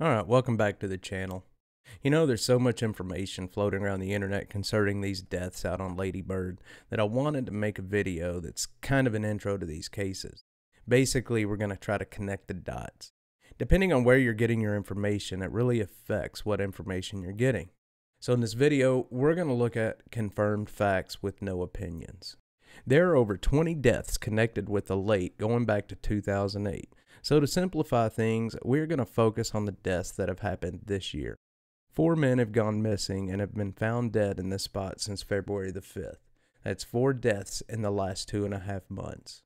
Alright, welcome back to the channel. You know, there's so much information floating around the internet concerning these deaths out on Ladybird that I wanted to make a video that's kind of an intro to these cases. Basically, we're going to try to connect the dots. Depending on where you're getting your information, it really affects what information you're getting. So in this video, we're going to look at confirmed facts with no opinions. There are over 20 deaths connected with the lake going back to 2008. So to simplify things, we're going to focus on the deaths that have happened this year. 4 men have gone missing and have been found dead in this spot since February the 5th. That's 4 deaths in the last 2.5 months.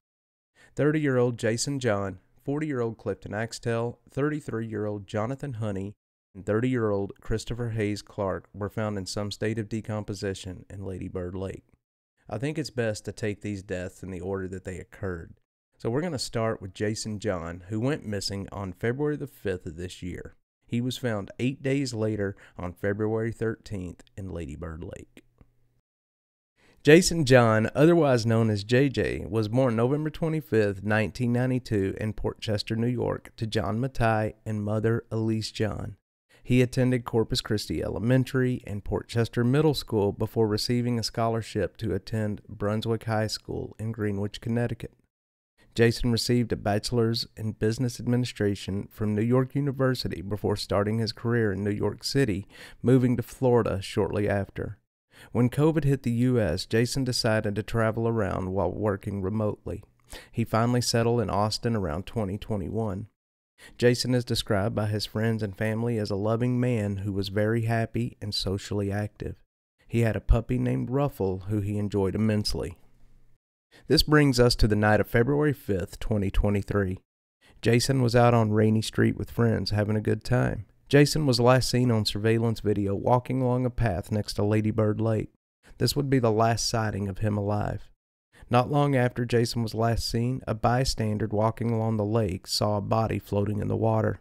30-year-old Jason John, 40-year-old Clifton Axtell, 33-year-old Jonathan Honey, and 30-year-old Christopher Hayes Clark were found in some state of decomposition in Ladybird Lake. I think it's best to take these deaths in the order that they occurred. So we're going to start with Jason John, who went missing on February the 5th of this year. He was found 8 days later on February 13th in Ladybird Lake. Jason John, otherwise known as JJ, was born November 25th, 1992 in Port Chester, New York, to John Mattei and mother Elise John. He attended Corpus Christi Elementary and Port Chester Middle School before receiving a scholarship to attend Brunswick High School in Greenwich, Connecticut. Jason received a bachelor's in business administration from New York University before starting his career in New York City, moving to Florida shortly after. When COVID hit the U.S., Jason decided to travel around while working remotely. He finally settled in Austin around 2021. Jason is described by his friends and family as a loving man who was very happy and socially active. He had a puppy named Ruffle who he enjoyed immensely. This brings us to the night of February 5th, 2023. Jason was out on Rainey Street with friends having a good time. Jason was last seen on surveillance video walking along a path next to Ladybird Lake. This would be the last sighting of him alive. Not long after Jason was last seen, a bystander walking along the lake saw a body floating in the water.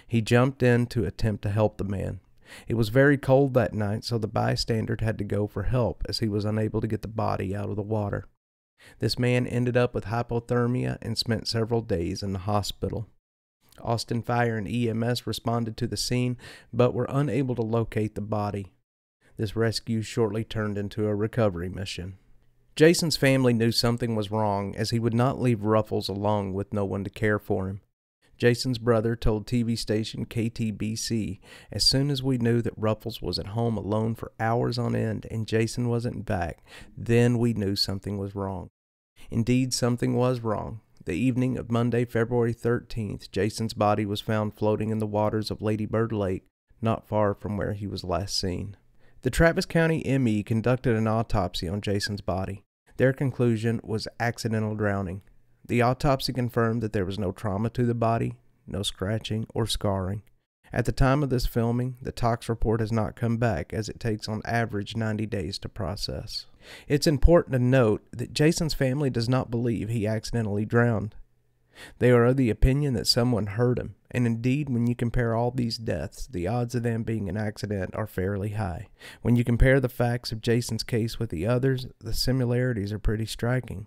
He jumped in to attempt to help the man. It was very cold that night, so the bystander had to go for help as he was unable to get the body out of the water. This man ended up with hypothermia and spent several days in the hospital. Austin Fire and EMS responded to the scene, but were unable to locate the body. This rescue shortly turned into a recovery mission. Jason's family knew something was wrong, as he would not leave Ruffles alone with no one to care for him. Jason's brother told TV station KTBC, "As soon as we knew that Ruffles was at home alone for hours on end and Jason wasn't back, then we knew something was wrong." Indeed, something was wrong. The evening of Monday, February 13th, Jason's body was found floating in the waters of Ladybird Lake, not far from where he was last seen. The Travis County ME conducted an autopsy on Jason's body. Their conclusion was accidental drowning. The autopsy confirmed that there was no trauma to the body, no scratching or scarring. At the time of this filming, the tox report has not come back, as it takes on average 90 days to process. It's important to note that Jason's family does not believe he accidentally drowned. They are of the opinion that someone hurt him, and indeed, when you compare all these deaths, the odds of them being an accident are fairly high. When you compare the facts of Jason's case with the others, the similarities are pretty striking.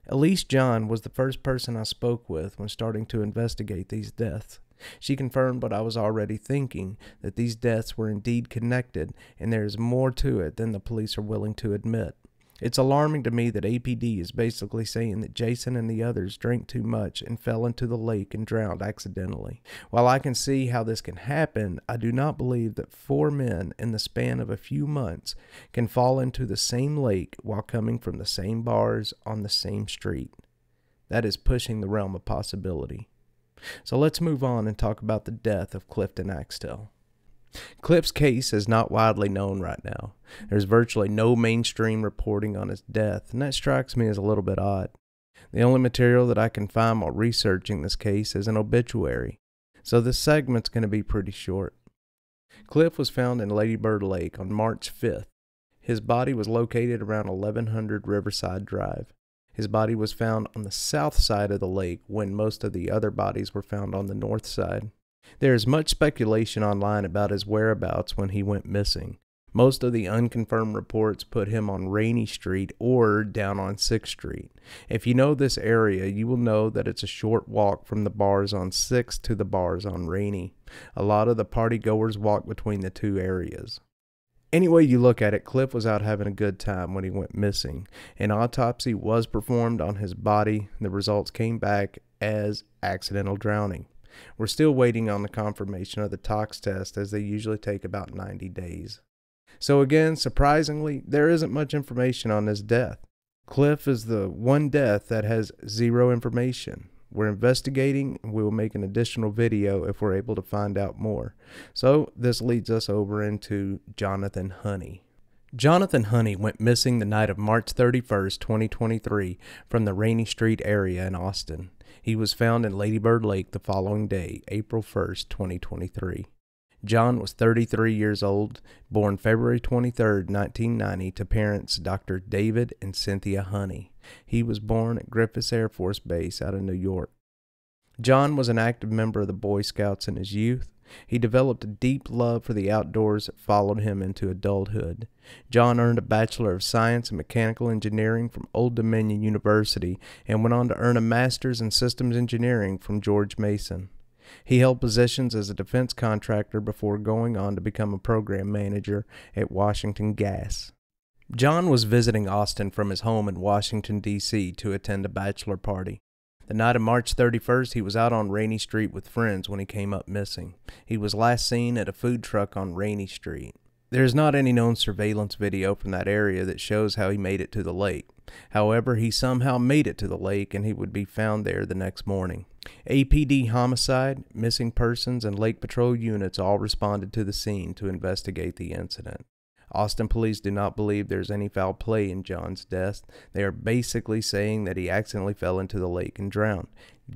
Elise John was the first person I spoke with when starting to investigate these deaths. She confirmed what I was already thinking, that these deaths were indeed connected, and there is more to it than the police are willing to admit. It's alarming to me that APD is basically saying that Jason and the others drank too much and fell into the lake and drowned accidentally. While I can see how this can happen, I do not believe that 4 men in the span of a few months can fall into the same lake while coming from the same bars on the same street. That is pushing the realm of possibility. So let's move on and talk about the death of Clifton Axtell. Cliff's case is not widely known right now. There's virtually no mainstream reporting on his death, and that strikes me as a little bit odd. The only material that I can find while researching this case is an obituary, so this segment's going to be pretty short. Cliff was found in Ladybird Lake on March 5th. His body was located around 1100 Riverside Drive. His body was found on the south side of the lake when most of the other bodies were found on the north side. There is much speculation online about his whereabouts when he went missing. Most of the unconfirmed reports put him on Rainey Street or down on 6th Street. If you know this area, you will know that it's a short walk from the bars on 6th to the bars on Rainey. A lot of the partygoers walk between the two areas. Any way you look at it, Cliff was out having a good time when he went missing. An autopsy was performed on his body. The results came back as accidental drowning. We're still waiting on the confirmation of the tox test, as they usually take about 90 days. So again, surprisingly, there isn't much information on this death. Cliff is the one death that has zero information. We're investigating, and we will make an additional video if we're able to find out more. So this leads us over into Jonathan Honey. Jonathan Honey went missing the night of March 31st, 2023 from the Rainey Street area in Austin. He was found in Ladybird Lake the following day, April 1st, 2023. John was 33 years old, born February 23, 1990, to parents Dr. David and Cynthia Honey. He was born at Griffiths Air Force Base out of New York. John was an active member of the Boy Scouts in his youth. He developed a deep love for the outdoors that followed him into adulthood. John earned a Bachelor of Science in Mechanical Engineering from Old Dominion University and went on to earn a Master's in Systems Engineering from George Mason. He held positions as a defense contractor before going on to become a program manager at Washington Gas. John was visiting Austin from his home in Washington, D.C. to attend a bachelor party. The night of March 31st, he was out on Rainey Street with friends when he came up missing. He was last seen at a food truck on Rainey Street. There is not any known surveillance video from that area that shows how he made it to the lake. However, he somehow made it to the lake and he would be found there the next morning. APD homicide, missing persons, and Lake Patrol units all responded to the scene to investigate the incident. Austin police do not believe there's any foul play in John's death. They are basically saying that he accidentally fell into the lake and drowned,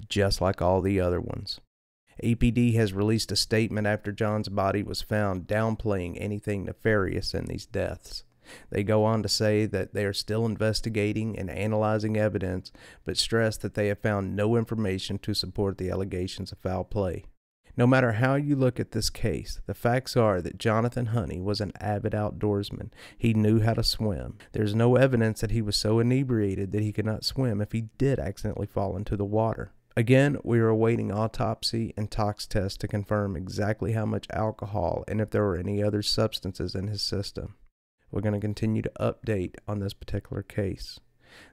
just like all the other ones. APD has released a statement after John's body was found, downplaying anything nefarious in these deaths. They go on to say that they are still investigating and analyzing evidence, but stress that they have found no information to support the allegations of foul play. No matter how you look at this case, the facts are that Jonathan Honey was an avid outdoorsman. He knew how to swim. There's no evidence that he was so inebriated that he could not swim if he did accidentally fall into the water. Again, we are awaiting autopsy and tox tests to confirm exactly how much alcohol and if there were any other substances in his system. We're going to continue to update on this particular case.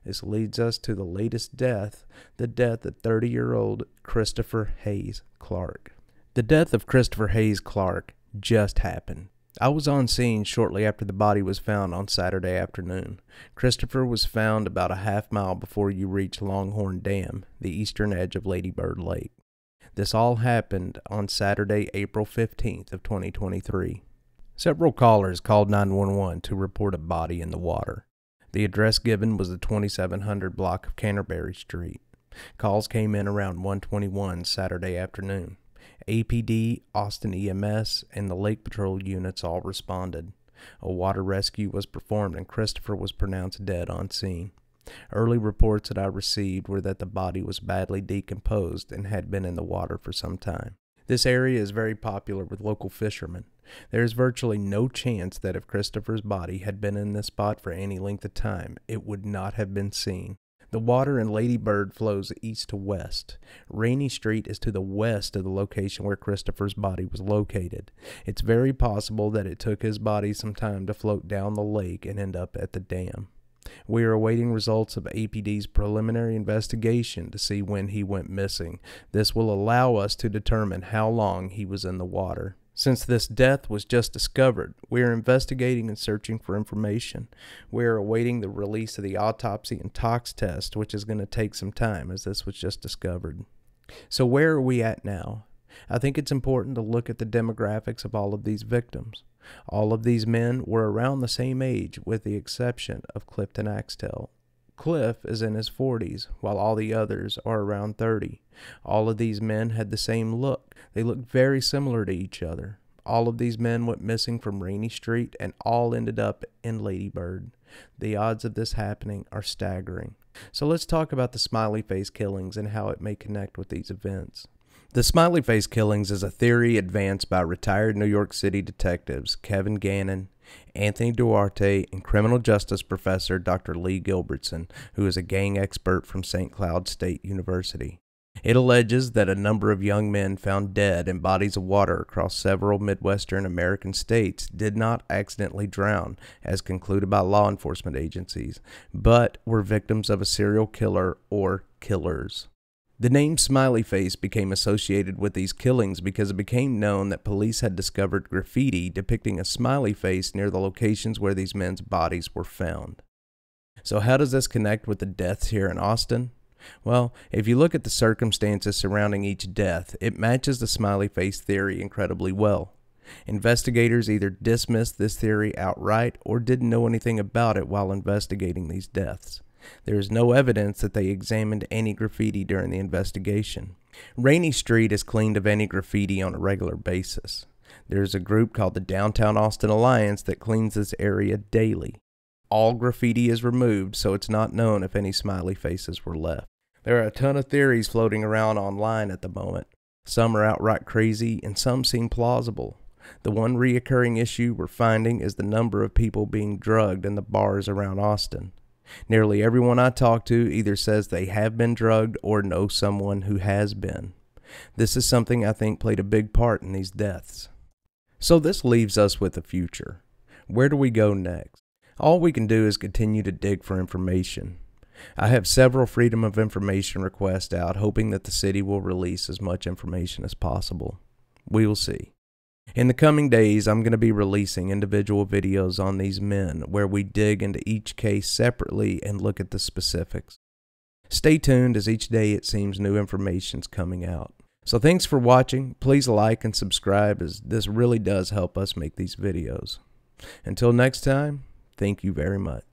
This leads us to the latest death, the death of 30-year-old Christopher Hayes Clark. The death of Christopher Hayes Clark just happened. I was on scene shortly after the body was found on Saturday afternoon. Christopher was found about a half mile before you reach Longhorn Dam, the eastern edge of Ladybird Lake. This all happened on Saturday, April 15th of 2023. Several callers called 911 to report a body in the water. The address given was the 2700 block of Canterbury Street. Calls came in around 1:21 Saturday afternoon. APD, Austin EMS, and the Lake Patrol units all responded. A water rescue was performed and Christopher was pronounced dead on scene. Early reports that I received were that the body was badly decomposed and had been in the water for some time. This area is very popular with local fishermen. There is virtually no chance that if Christopher's body had been in this spot for any length of time, it would not have been seen. The water in Ladybird flows east to west. Rainey Street is to the west of the location where Christopher's body was located. It's very possible that it took his body some time to float down the lake and end up at the dam. We are awaiting results of APD's preliminary investigation to see when he went missing. This will allow us to determine how long he was in the water. Since this death was just discovered, we are investigating and searching for information. We are awaiting the release of the autopsy and tox test, which is going to take some time as this was just discovered. So where are we at now? I think it's important to look at the demographics of all of these victims. All of these men were around the same age with the exception of Clifton Axtell. Cliff is in his 40s, while all the others are around 30. All of these men had the same look. They looked very similar to each other. All of these men went missing from Rainey Street and all ended up in Ladybird. The odds of this happening are staggering. So let's talk about the Smiley Face killings and how it may connect with these events. The Smiley Face killings is a theory advanced by retired New York City detectives Kevin Gannon, Anthony Duarte, and criminal justice professor Dr. Lee Gilbertson, who is a gang expert from St. Cloud State University. It alleges that a number of young men found dead in bodies of water across several Midwestern American states did not accidentally drown, as concluded by law enforcement agencies, but were victims of a serial killer or killers. The name Smiley Face became associated with these killings because it became known that police had discovered graffiti depicting a smiley face near the locations where these men's bodies were found. So how does this connect with the deaths here in Austin? Well, if you look at the circumstances surrounding each death, it matches the smiley face theory incredibly well. Investigators either dismissed this theory outright or didn't know anything about it while investigating these deaths. There is no evidence that they examined any graffiti during the investigation. Rainey Street is cleaned of any graffiti on a regular basis. There is a group called the Downtown Austin Alliance that cleans this area daily. All graffiti is removed, so it's not known if any smiley faces were left. There are a ton of theories floating around online at the moment. Some are outright crazy, and some seem plausible. The one reoccurring issue we're finding is the number of people being drugged in the bars around Austin. Nearly everyone I talk to either says they have been drugged or know someone who has been. This is something I think played a big part in these deaths. So this leaves us with the future. Where do we go next? All we can do is continue to dig for information. I have several Freedom of Information requests out, hoping that the city will release as much information as possible. We will see. In the coming days, I'm going to be releasing individual videos on these men where we dig into each case separately and look at the specifics. Stay tuned, as each day it seems new information's coming out. So thanks for watching. Please like and subscribe, as this really does help us make these videos. Until next time, thank you very much.